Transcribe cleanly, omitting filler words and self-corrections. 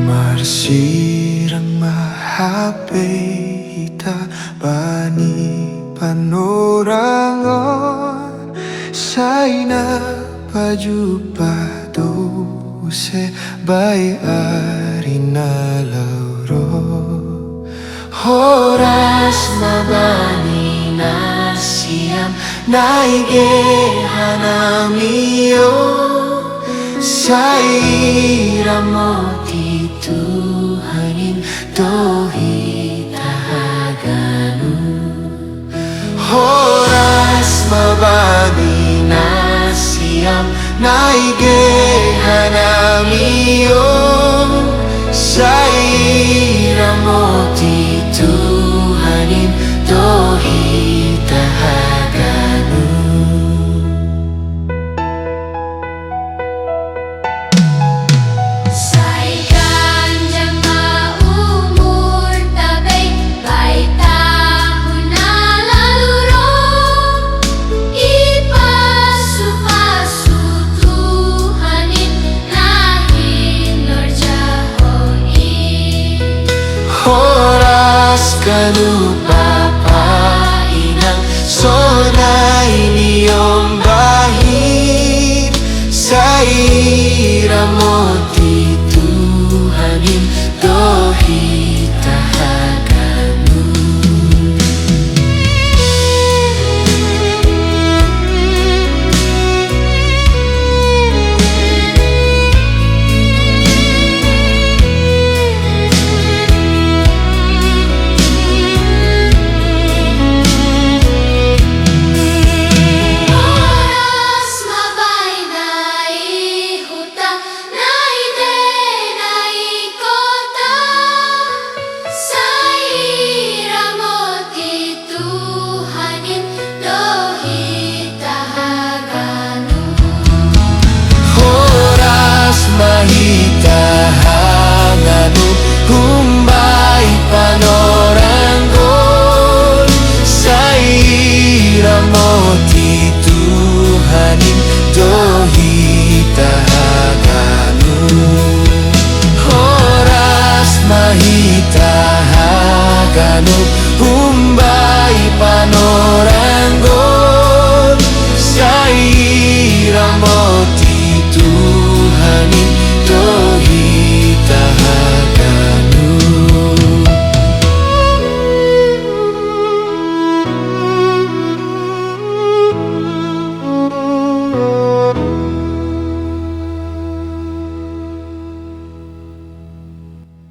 Marsirang mahapita bani panorangon say napajupado se bay-ari na lauro. Oras mabani na siyam naigehan namiyo sa ira mo tituhanin dohi tahaganu. Oras mabani na siyam naigehan namiyo sa ira mo tituhanin dohi tahaganu. Oras kanu papainang sonay niyong bahid sa ira mo tituhanin dohi tahaganu. Mahitahanganu humbay panoranggol sa ira mo tituhanin dohi tahaganu. Oras mahitahanganu